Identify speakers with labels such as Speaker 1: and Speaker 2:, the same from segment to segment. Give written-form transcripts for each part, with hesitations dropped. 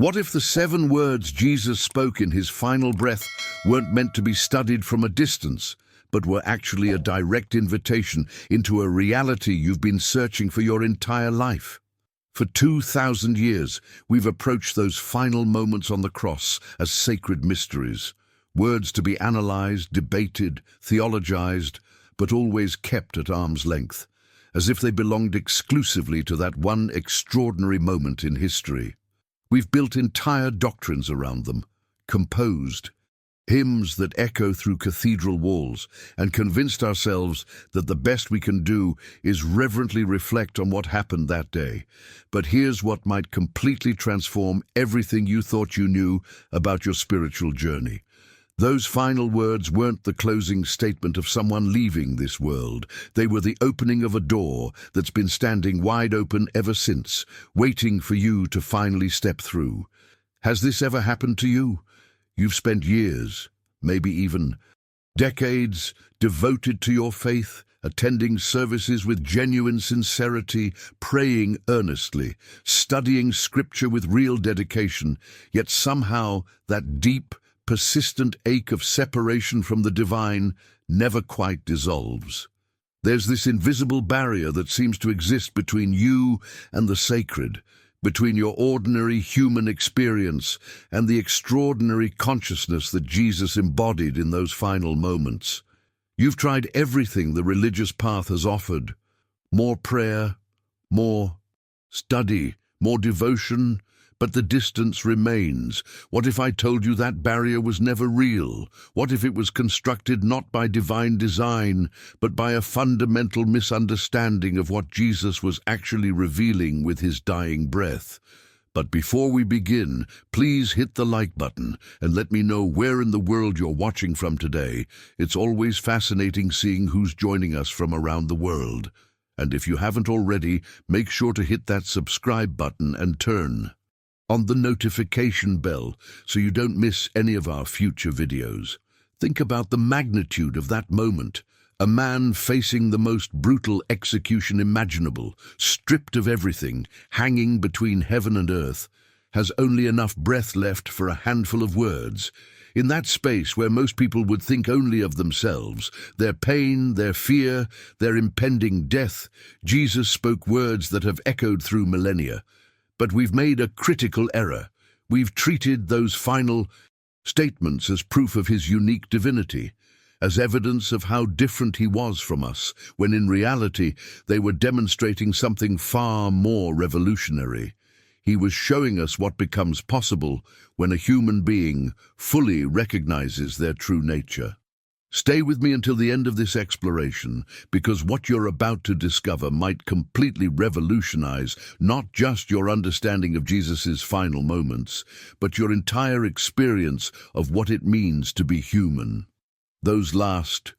Speaker 1: What if the 7 words Jesus spoke in his final breath weren't meant to be studied from a distance, but were actually a direct invitation into a reality you've been searching for your entire life? For 2,000 years, we've approached those final moments on the cross as sacred mysteries, words to be analyzed, debated, theologized, but always kept at arm's length, as if they belonged exclusively to that one extraordinary moment in history. We've built entire doctrines around them, composed hymns that echo through cathedral walls, and convinced ourselves that the best we can do is reverently reflect on what happened that day. But here's what might completely transform everything you thought you knew about your spiritual journey. Those final words weren't the closing statement of someone leaving this world. They were the opening of a door that's been standing wide open ever since, waiting for you to finally step through. Has this ever happened to you? You've spent years, maybe even decades, devoted to your faith, attending services with genuine sincerity, praying earnestly, studying scripture with real dedication, yet somehow that deep, persistent ache of separation from the divine never quite dissolves. There's this invisible barrier that seems to exist between you and the sacred, between your ordinary human experience and the extraordinary consciousness that Jesus embodied in those final moments. You've tried everything the religious path has offered: more prayer, more study, more devotion, but the distance remains. What if I told you that barrier was never real? What if it was constructed not by divine design, but by a fundamental misunderstanding of what Jesus was actually revealing with his dying breath? But before we begin, please hit the like button and let me know where in the world you're watching from today. It's always fascinating seeing who's joining us from around the world. And if you haven't already, make sure to hit that subscribe button and turn on the notification bell so you don't miss any of our future videos. Think about the magnitude of that moment. A man facing the most brutal execution imaginable, stripped of everything, hanging between heaven and earth, has only enough breath left for a handful of words. In that space where most people would think only of themselves, their pain, their fear, their impending death, Jesus spoke words that have echoed through millennia. But we've made a critical error. We've treated those final statements as proof of his unique divinity, as evidence of how different he was from us, when in reality they were demonstrating something far more revolutionary. He was showing us what becomes possible when a human being fully recognizes their true nature. Stay with me until the end of this exploration, because what you're about to discover might completely revolutionize not just your understanding of Jesus' final moments, but your entire experience of what it means to be human. Those last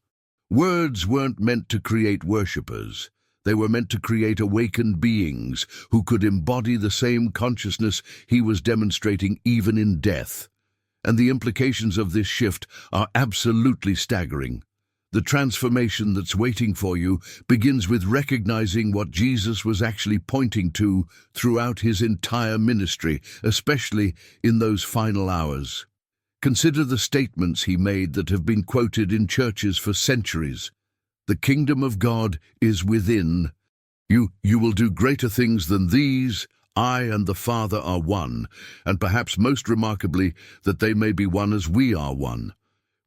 Speaker 1: words weren't meant to create worshippers. They were meant to create awakened beings who could embody the same consciousness he was demonstrating even in death. And the implications of this shift are absolutely staggering. The transformation that's waiting for you begins with recognizing what Jesus was actually pointing to throughout his entire ministry, especially in those final hours. Consider the statements he made that have been quoted in churches for centuries. The kingdom of God is within. You will do greater things than these. I and the Father are one, and perhaps most remarkably, that they may be one as we are one.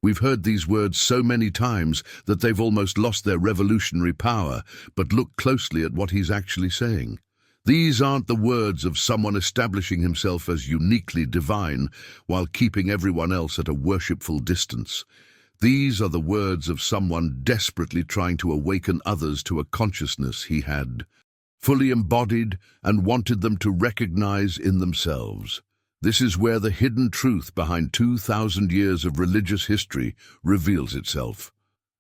Speaker 1: We've heard these words so many times that they've almost lost their revolutionary power, but look closely at what he's actually saying. These aren't the words of someone establishing himself as uniquely divine while keeping everyone else at a worshipful distance. These are the words of someone desperately trying to awaken others to a consciousness he had fully embodied and wanted them to recognize in themselves. This is where the hidden truth behind 2,000 years of religious history reveals itself.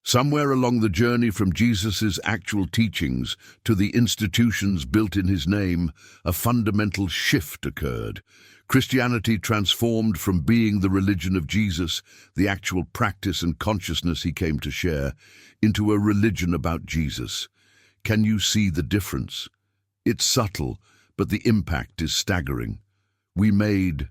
Speaker 1: Somewhere along the journey from Jesus' actual teachings to the institutions built in his name, a fundamental shift occurred. Christianity transformed from being the religion of Jesus, the actual practice and consciousness he came to share, into a religion about Jesus. Can you see the difference? It's subtle, but the impact is staggering. We made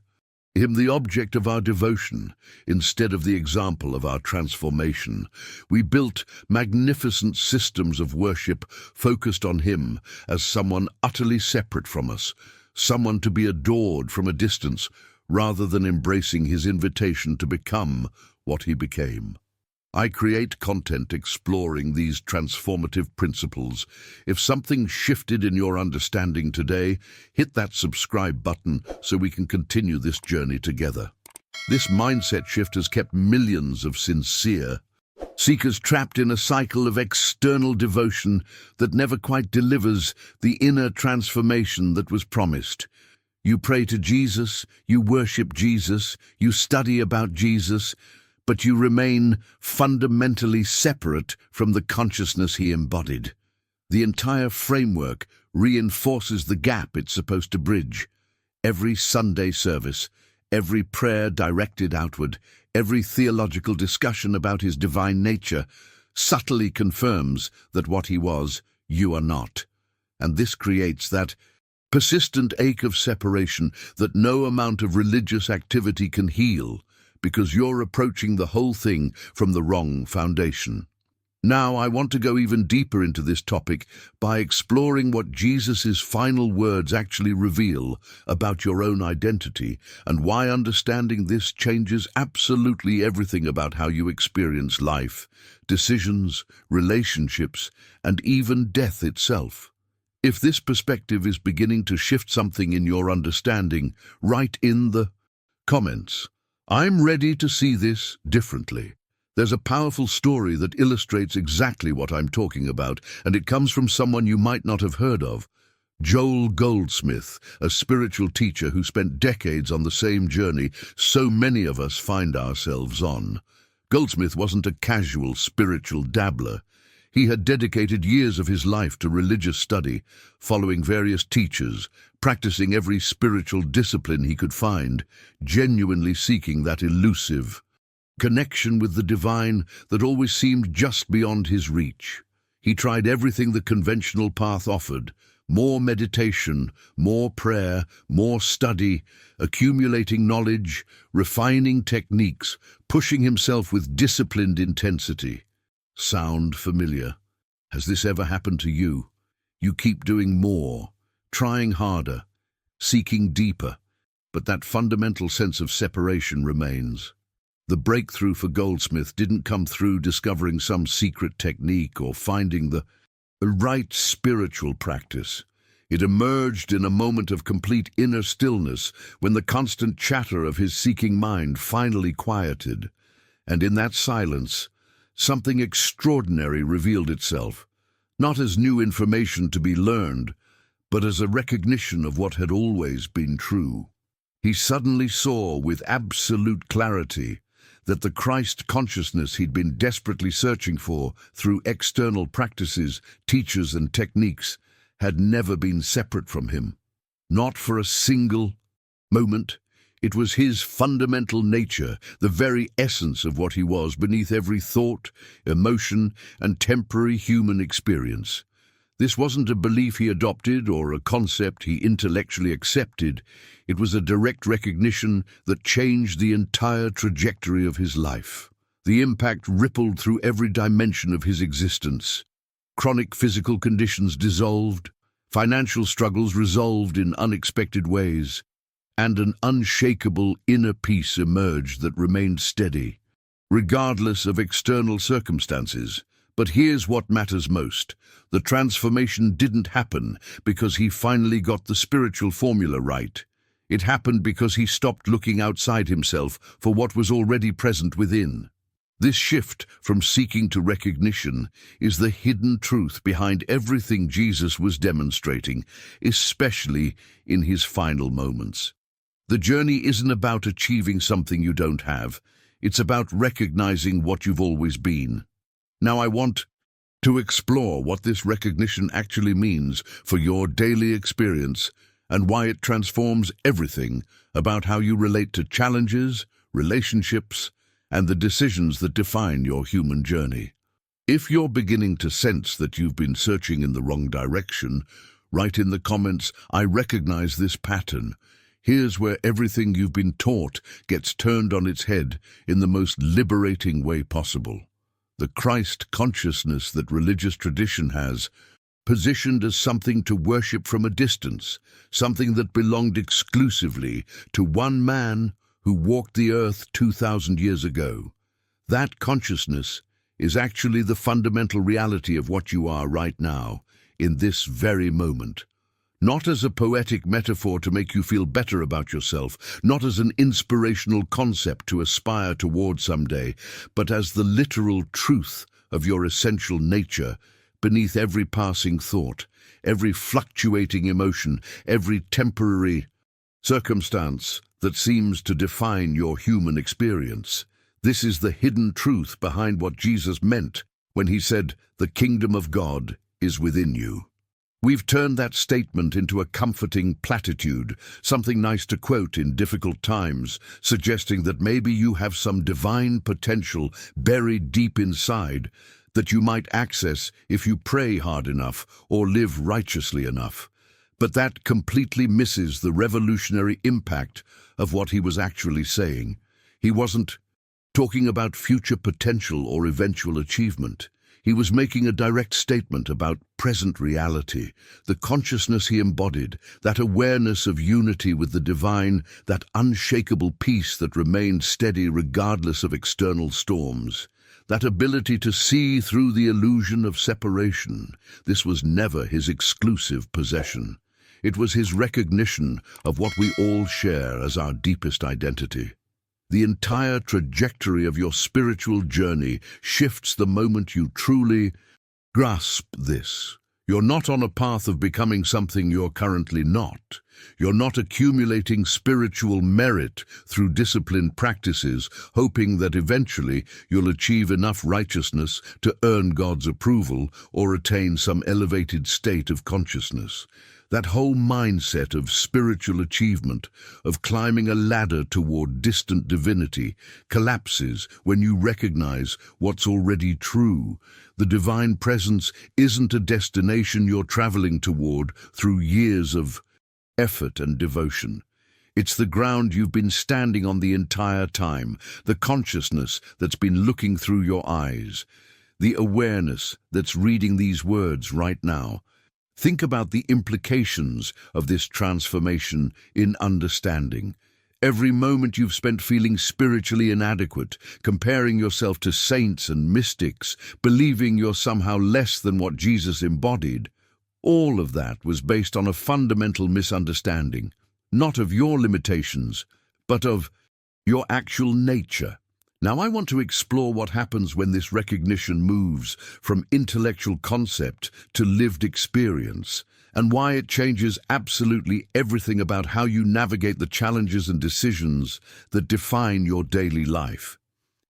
Speaker 1: him the object of our devotion instead of the example of our transformation. We built magnificent systems of worship focused on him as someone utterly separate from us, someone to be adored from a distance, rather than embracing his invitation to become what he became. I create content exploring these transformative principles. If something shifted in your understanding today, hit that subscribe button so we can continue this journey together. This mindset shift has kept millions of sincere seekers trapped in a cycle of external devotion that never quite delivers the inner transformation that was promised. You pray to Jesus, you worship Jesus, you study about Jesus, but you remain fundamentally separate from the consciousness he embodied. The entire framework reinforces the gap it's supposed to bridge. Every Sunday service, every prayer directed outward, every theological discussion about his divine nature subtly confirms that what he was, you are not. And this creates that persistent ache of separation that no amount of religious activity can heal, because you're approaching the whole thing from the wrong foundation. Now, I want to go even deeper into this topic by exploring what Jesus' final words actually reveal about your own identity and why understanding this changes absolutely everything about how you experience life, decisions, relationships, and even death itself. If this perspective is beginning to shift something in your understanding, write in the comments, "I'm ready to see this differently." There's a powerful story that illustrates exactly what I'm talking about, and it comes from someone you might not have heard of. Joel Goldsmith, a spiritual teacher who spent decades on the same journey so many of us find ourselves on. Goldsmith wasn't a casual spiritual dabbler. He had dedicated years of his life to religious study, following various teachers, practicing every spiritual discipline he could find, genuinely seeking that elusive connection with the divine that always seemed just beyond his reach. He tried everything the conventional path offered: more meditation, more prayer, more study, accumulating knowledge, refining techniques, pushing himself with disciplined intensity. Sound familiar? Has this ever happened to you? You keep doing more, trying harder, seeking deeper, but that fundamental sense of separation remains. The breakthrough for Goldsmith didn't come through discovering some secret technique or finding the right spiritual practice. It emerged in a moment of complete inner stillness when the constant chatter of his seeking mind finally quieted. And in that silence, something extraordinary revealed itself, not as new information to be learned, but as a recognition of what had always been true. He suddenly saw with absolute clarity that the Christ consciousness he'd been desperately searching for through external practices, teachers, and techniques had never been separate from him. Not for a single moment. It was his fundamental nature, the very essence of what he was beneath every thought, emotion, and temporary human experience. This wasn't a belief he adopted or a concept he intellectually accepted. It was a direct recognition that changed the entire trajectory of his life. The impact rippled through every dimension of his existence. Chronic physical conditions dissolved, financial struggles resolved in unexpected ways, and an unshakable inner peace emerged that remained steady, regardless of external circumstances. But here's what matters most. The transformation didn't happen because he finally got the spiritual formula right. It happened because he stopped looking outside himself for what was already present within. This shift from seeking to recognition is the hidden truth behind everything Jesus was demonstrating, especially in his final moments. The journey isn't about achieving something you don't have. It's about recognizing what you've always been. Now I want to explore what this recognition actually means for your daily experience and why it transforms everything about how you relate to challenges, relationships, and the decisions that define your human journey. If you're beginning to sense that you've been searching in the wrong direction, write in the comments, "I recognize this pattern." Here's where everything you've been taught gets turned on its head in the most liberating way possible. The Christ consciousness that religious tradition has, positioned as something to worship from a distance, something that belonged exclusively to one man who walked the earth 2,000 years ago. That consciousness is actually the fundamental reality of what you are right now, in this very moment. Not as a poetic metaphor to make you feel better about yourself, not as an inspirational concept to aspire toward someday, but as the literal truth of your essential nature beneath every passing thought, every fluctuating emotion, every temporary circumstance that seems to define your human experience. This is the hidden truth behind what Jesus meant when he said, "The kingdom of God is within you." We've turned that statement into a comforting platitude, something nice to quote in difficult times, suggesting that maybe you have some divine potential buried deep inside that you might access if you pray hard enough or live righteously enough. But that completely misses the revolutionary impact of what he was actually saying. He wasn't talking about future potential or eventual achievement. He was making a direct statement about present reality, the consciousness he embodied, that awareness of unity with the divine, that unshakable peace that remained steady regardless of external storms, that ability to see through the illusion of separation. This was never his exclusive possession. It was his recognition of what we all share as our deepest identity. The entire trajectory of your spiritual journey shifts the moment you truly grasp this. You're not on a path of becoming something you're currently not. You're not accumulating spiritual merit through disciplined practices, hoping that eventually you'll achieve enough righteousness to earn God's approval or attain some elevated state of consciousness. That whole mindset of spiritual achievement, of climbing a ladder toward distant divinity, collapses when you recognize what's already true. The divine presence isn't a destination you're traveling toward through years of effort and devotion. It's the ground you've been standing on the entire time, the consciousness that's been looking through your eyes, the awareness that's reading these words right now. Think about the implications of this transformation in understanding. Every moment you've spent feeling spiritually inadequate, comparing yourself to saints and mystics, believing you're somehow less than what Jesus embodied, all of that was based on a fundamental misunderstanding, not of your limitations, but of your actual nature. Now I want to explore what happens when this recognition moves from intellectual concept to lived experience, and why it changes absolutely everything about how you navigate the challenges and decisions that define your daily life.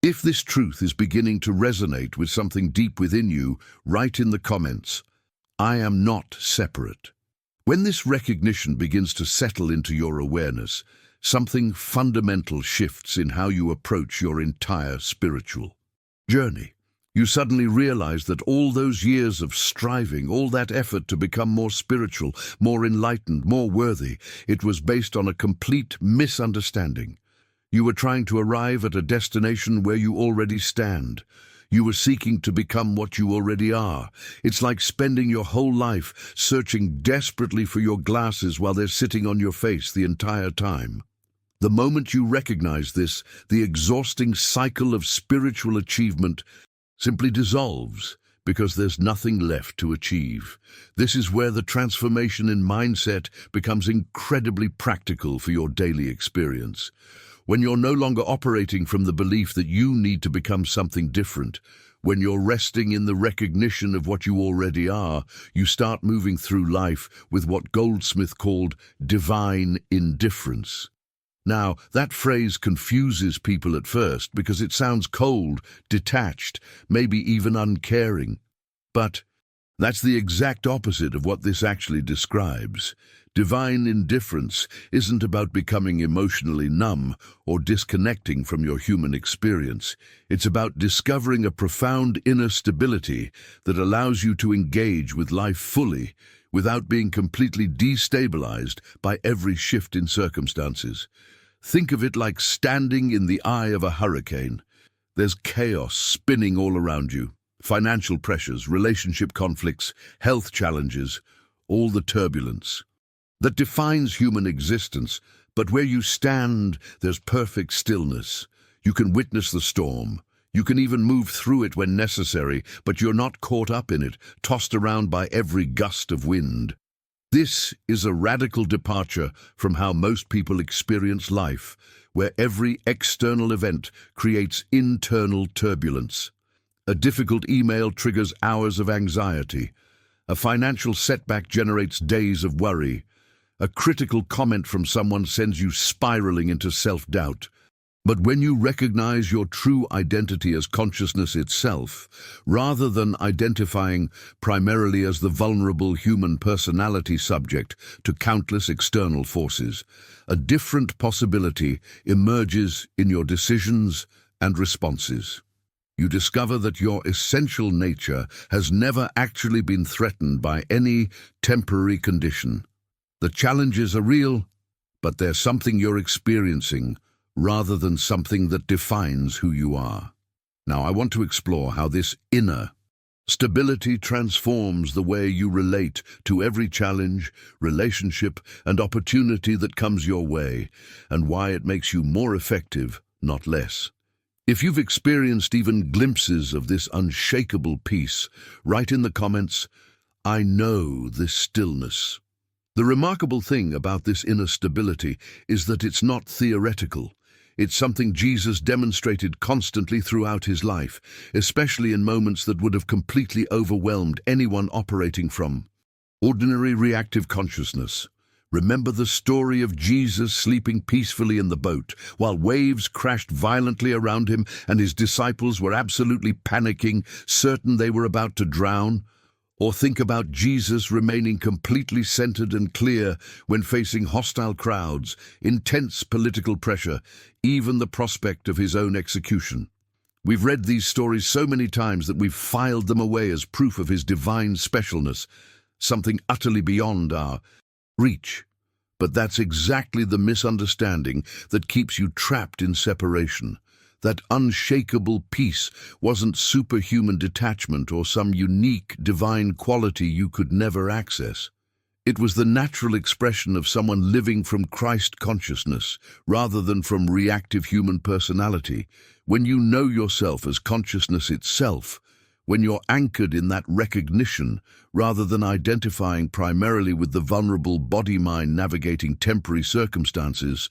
Speaker 1: If this truth is beginning to resonate with something deep within you, write in the comments, "I am not separate." When this recognition begins to settle into your awareness, something fundamental shifts in how you approach your entire spiritual journey. You suddenly realize that all those years of striving, all that effort to become more spiritual, more enlightened, more worthy, it was based on a complete misunderstanding. You were trying to arrive at a destination where you already stand. You were seeking to become what you already are. It's like spending your whole life searching desperately for your glasses while they're sitting on your face the entire time. The moment you recognize this, the exhausting cycle of spiritual achievement simply dissolves because there's nothing left to achieve. This is where the transformation in mindset becomes incredibly practical for your daily experience. When you're no longer operating from the belief that you need to become something different, when you're resting in the recognition of what you already are, you start moving through life with what Goldsmith called divine indifference. Now, that phrase confuses people at first because it sounds cold, detached, maybe even uncaring. But that's the exact opposite of what this actually describes. Divine indifference isn't about becoming emotionally numb or disconnecting from your human experience. It's about discovering a profound inner stability that allows you to engage with life fully, without being completely destabilized by every shift in circumstances. Think of it like standing in the eye of a hurricane. There's chaos spinning all around you. Financial pressures, relationship conflicts, health challenges, all the turbulence that defines human existence. But where you stand, there's perfect stillness. You can witness the storm. You can even move through it when necessary, but you're not caught up in it, tossed around by every gust of wind. This is a radical departure from how most people experience life, where every external event creates internal turbulence. A difficult email triggers hours of anxiety. A financial setback generates days of worry. A critical comment from someone sends you spiraling into self-doubt. But when you recognize your true identity as consciousness itself, rather than identifying primarily as the vulnerable human personality subject to countless external forces, a different possibility emerges in your decisions and responses. You discover that your essential nature has never actually been threatened by any temporary condition. The challenges are real, but they're something you're experiencing rather than something that defines who you are. Now, I want to explore how this inner stability transforms the way you relate to every challenge, relationship, and opportunity that comes your way, and why it makes you more effective, not less. If you've experienced even glimpses of this unshakable peace, write in the comments, "I know this stillness." The remarkable thing about this inner stability is that it's not theoretical. It's something Jesus demonstrated constantly throughout his life, especially in moments that would have completely overwhelmed anyone operating from ordinary reactive consciousness. Remember the story of Jesus sleeping peacefully in the boat while waves crashed violently around him and his disciples were absolutely panicking, certain they were about to drown? Or think about Jesus remaining completely centered and clear when facing hostile crowds, intense political pressure, even the prospect of his own execution. We've read these stories so many times that we've filed them away as proof of his divine specialness, something utterly beyond our reach. But that's exactly the misunderstanding that keeps you trapped in separation. That unshakable peace wasn't superhuman detachment or some unique divine quality you could never access. It was the natural expression of someone living from Christ consciousness rather than from reactive human personality. When you know yourself as consciousness itself, when you're anchored in that recognition rather than identifying primarily with the vulnerable body-mind navigating temporary circumstances,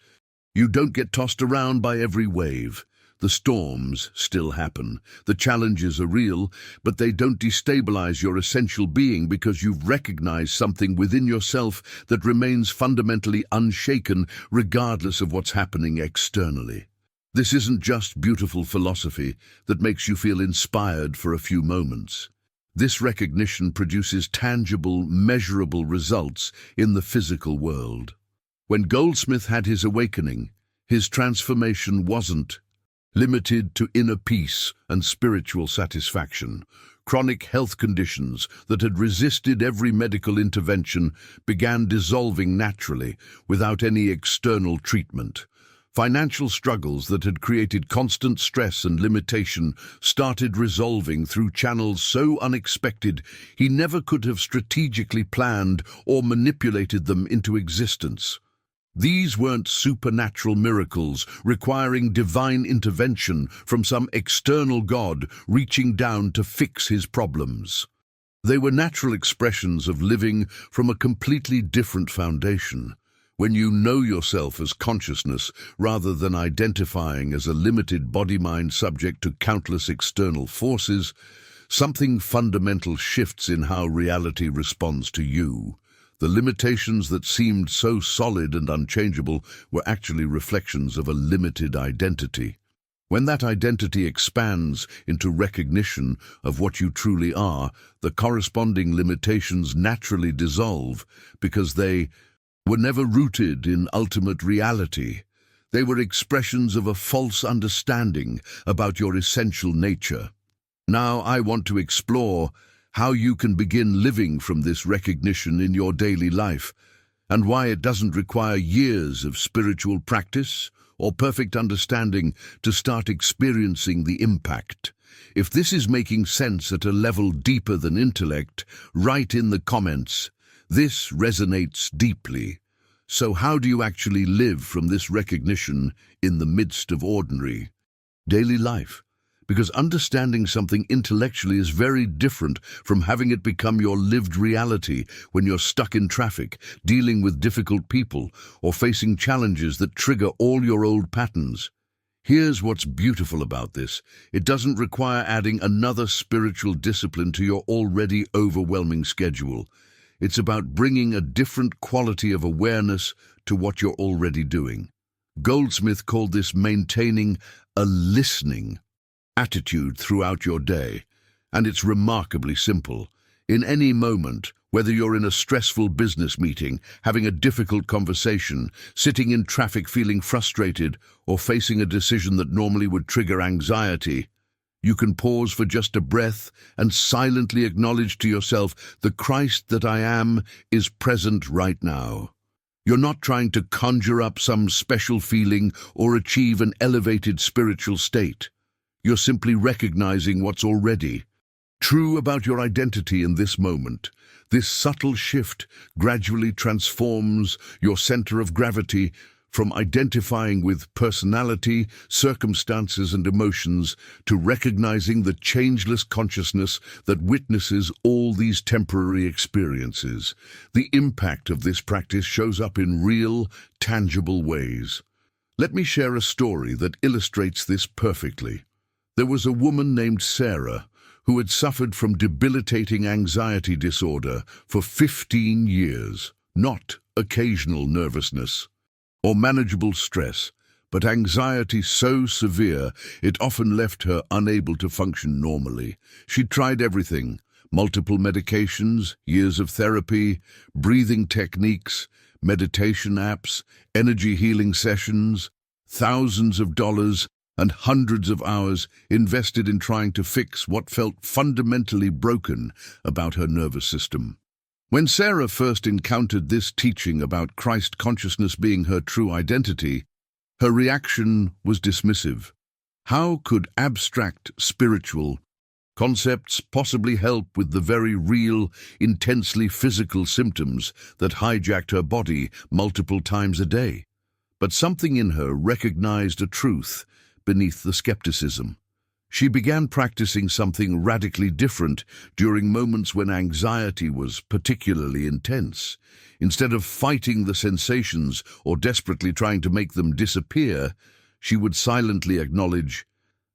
Speaker 1: you don't get tossed around by every wave. The storms still happen. The challenges are real, but they don't destabilize your essential being because you've recognized something within yourself that remains fundamentally unshaken regardless of what's happening externally. This isn't just beautiful philosophy that makes you feel inspired for a few moments. This recognition produces tangible, measurable results in the physical world. When Goldsmith had his awakening, his transformation wasn't limited to inner peace and spiritual satisfaction. Chronic health conditions that had resisted every medical intervention began dissolving naturally without any external treatment. Financial struggles that had created constant stress and limitation started resolving through channels so unexpected he never could have strategically planned or manipulated them into existence. These weren't supernatural miracles requiring divine intervention from some external God reaching down to fix his problems. They were natural expressions of living from a completely different foundation. When you know yourself as consciousness rather than identifying as a limited body-mind subject to countless external forces, something fundamental shifts in how reality responds to you. The limitations that seemed so solid and unchangeable were actually reflections of a limited identity. When that identity expands into recognition of what you truly are, the corresponding limitations naturally dissolve because they were never rooted in ultimate reality. They were expressions of a false understanding about your essential nature. Now I want to explore how you can begin living from this recognition in your daily life, and why it doesn't require years of spiritual practice or perfect understanding to start experiencing the impact. If this is making sense at a level deeper than intellect, write in the comments. This resonates deeply. So how do you actually live from this recognition in the midst of ordinary daily life? Because understanding something intellectually is very different from having it become your lived reality when you're stuck in traffic, dealing with difficult people, or facing challenges that trigger all your old patterns. Here's what's beautiful about this. It doesn't require adding another spiritual discipline to your already overwhelming schedule. It's about bringing a different quality of awareness to what you're already doing. Goldsmith called this maintaining a listening attitude throughout your day, and it's remarkably simple. In any moment, whether you're in a stressful business meeting, having a difficult conversation, sitting in traffic feeling frustrated, or facing a decision that normally would trigger anxiety, you can pause for just a breath and silently acknowledge to yourself, the Christ that I am is present right now. You're not trying to conjure up some special feeling or achieve an elevated spiritual state. You're simply recognizing what's already true about your identity in this moment. This subtle shift gradually transforms your center of gravity from identifying with personality, circumstances, and emotions to recognizing the changeless consciousness that witnesses all these temporary experiences. The impact of this practice shows up in real, tangible ways. Let me share a story that illustrates this perfectly. There was a woman named Sarah who had suffered from debilitating anxiety disorder for 15 years, not occasional nervousness or manageable stress, but anxiety so severe it often left her unable to function normally. She tried everything: multiple medications, years of therapy, breathing techniques, meditation apps, energy healing sessions, thousands of dollars and hundreds of hours invested in trying to fix what felt fundamentally broken about her nervous system. When Sarah first encountered this teaching about Christ consciousness being her true identity, her reaction was dismissive. How could abstract spiritual concepts possibly help with the very real, intensely physical symptoms that hijacked her body multiple times a day? But something in her recognized a truth beneath the skepticism. She began practicing something radically different during moments when anxiety was particularly intense. Instead of fighting the sensations or desperately trying to make them disappear, she would silently acknowledge,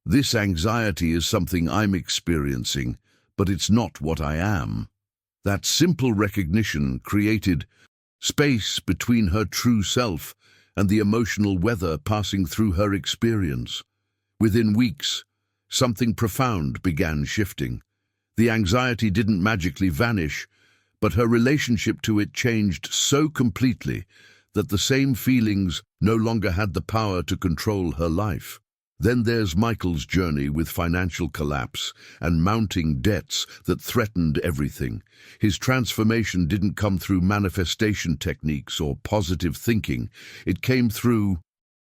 Speaker 1: "This anxiety is something I'm experiencing, but it's not what I am." That simple recognition created space between her true self and the emotional weather passing through her experience. Within weeks, something profound began shifting. The anxiety didn't magically vanish, but her relationship to it changed so completely that the same feelings no longer had the power to control her life. Then there's Michael's journey with financial collapse and mounting debts that threatened everything. His transformation didn't come through manifestation techniques or positive thinking. It came through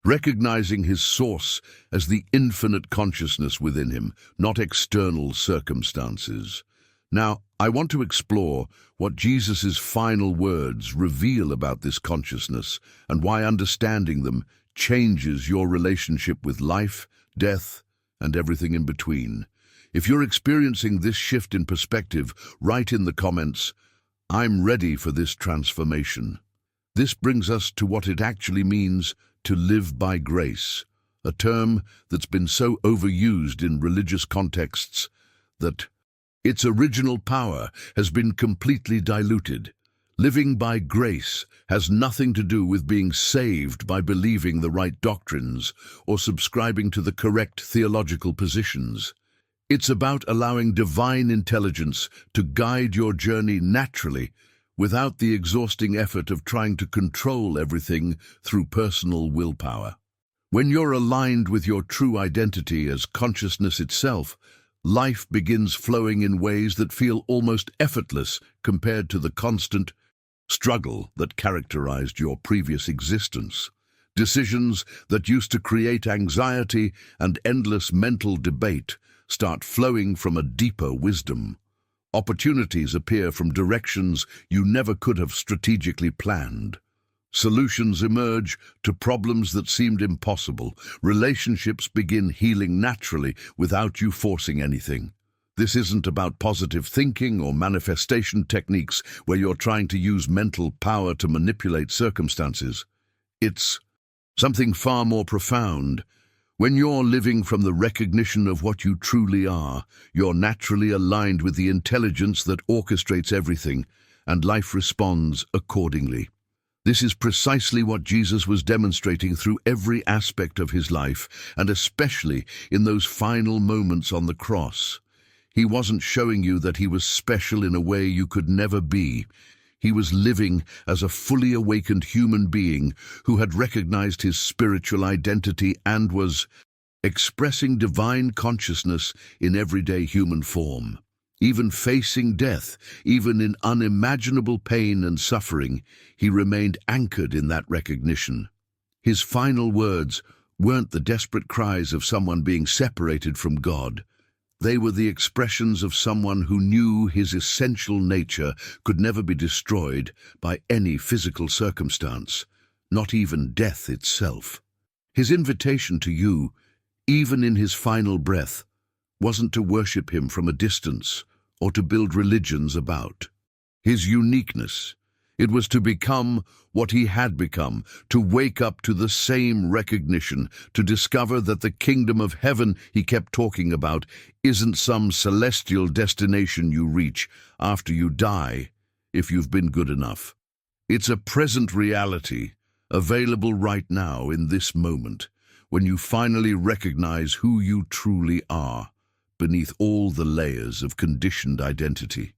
Speaker 1: recognizing his source as the infinite consciousness within him, not external circumstances. Now, I want to explore what Jesus' final words reveal about this consciousness and why understanding them changes your relationship with life, death, and everything in between. If you're experiencing this shift in perspective, write in the comments, "I'm ready for this transformation." This brings us to what it actually means to live by grace, a term that's been so overused in religious contexts that its original power has been completely diluted. Living by grace has nothing to do with being saved by believing the right doctrines or subscribing to the correct theological positions. It's about allowing divine intelligence to guide your journey naturally without the exhausting effort of trying to control everything through personal willpower. When you're aligned with your true identity as consciousness itself, Life begins flowing in ways that feel almost effortless compared to the constant struggle that characterized your previous existence. Decisions that used to create anxiety and endless mental debate start flowing from a deeper wisdom. Opportunities appear from directions you never could have strategically planned. Solutions emerge to problems that seemed impossible. Relationships begin healing naturally without you forcing anything. This isn't about positive thinking or manifestation techniques where you're trying to use mental power to manipulate circumstances. It's something far more profound. When you're living from the recognition of what you truly are, you're naturally aligned with the intelligence that orchestrates everything, and life responds accordingly. This is precisely what Jesus was demonstrating through every aspect of his life, and especially in those final moments on the cross. He wasn't showing you that he was special in a way you could never be. He was living as a fully awakened human being who had recognized his spiritual identity and was expressing divine consciousness in everyday human form. Even facing death, even in unimaginable pain and suffering, he remained anchored in that recognition. His final words weren't the desperate cries of someone being separated from God. They were the expressions of someone who knew his essential nature could never be destroyed by any physical circumstance, not even death itself. His invitation to you, even in his final breath, wasn't to worship him from a distance or to build religions about his uniqueness. It was to become what he had become, to wake up to the same recognition, to discover that the kingdom of heaven he kept talking about isn't some celestial destination you reach after you die, if you've been good enough. It's a present reality, available right now in this moment, when you finally recognize who you truly are, beneath all the layers of conditioned identity.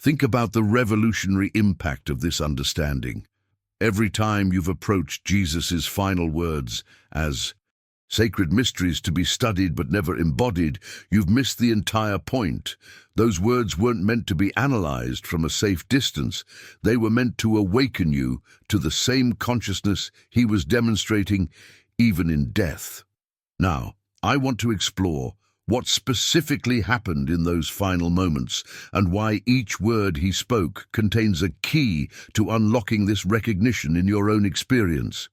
Speaker 1: Think about the revolutionary impact of this understanding. Every time you've approached Jesus' final words as sacred mysteries to be studied but never embodied, you've missed the entire point. Those words weren't meant to be analyzed from a safe distance. They were meant to awaken you to the same consciousness he was demonstrating even in death. Now, I want to explore what specifically happened in those final moments, and why each word he spoke contains a key to unlocking this recognition in your own experience.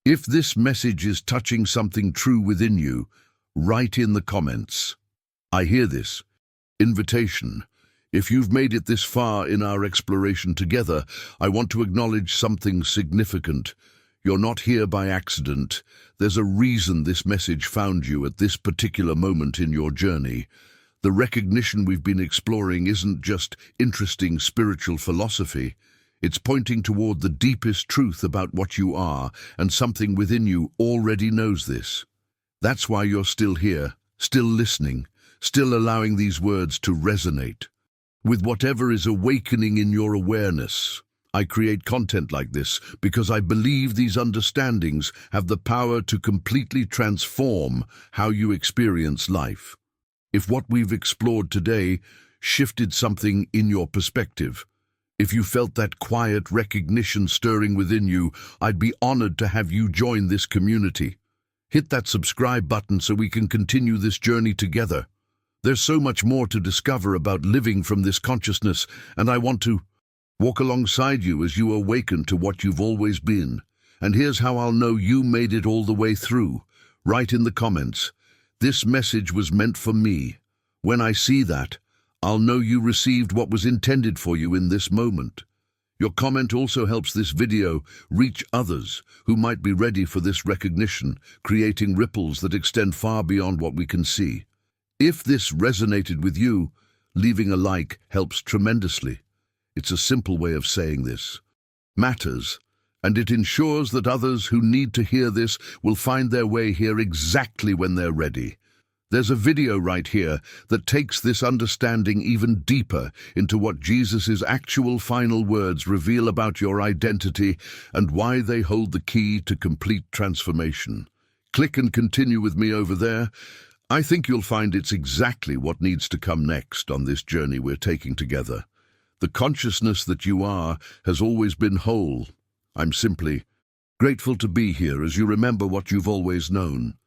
Speaker 1: If this message is touching something true within you, write in the comments. I hear this invitation. If you've made it this far in our exploration together, I want to acknowledge something significant. You're not here by accident. There's a reason this message found you at this particular moment in your journey. The recognition we've been exploring isn't just interesting spiritual philosophy. It's pointing toward the deepest truth about what you are, and something within you already knows this. That's why you're still here, still listening, still allowing these words to resonate with whatever is awakening in your awareness. I create content like this because I believe these understandings have the power to completely transform how you experience life. If what we've explored today shifted something in your perspective, if you felt that quiet recognition stirring within you, I'd be honored to have you join this community. Hit that subscribe button so we can continue this journey together. There's so much more to discover about living from this consciousness, and I want to walk alongside you as you awaken to what you've always been. And here's how I'll know you made it all the way through. Write in the comments, "This message was meant for me." When I see that, I'll know you received what was intended for you in this moment. Your comment also helps this video reach others who might be ready for this recognition, creating ripples that extend far beyond what we can see. If this resonated with you, leaving a like helps tremendously. It's a simple way of saying this matters, and it ensures that others who need to hear this will find their way here exactly when they're ready. There's a video right here that takes this understanding even deeper into what Jesus' actual final words reveal about your identity and why they hold the key to complete transformation. Click and continue with me over there. I think you'll find it's exactly what needs to come next on this journey we're taking together. The consciousness that you are has always been whole. I'm simply grateful to be here as you remember what you've always known.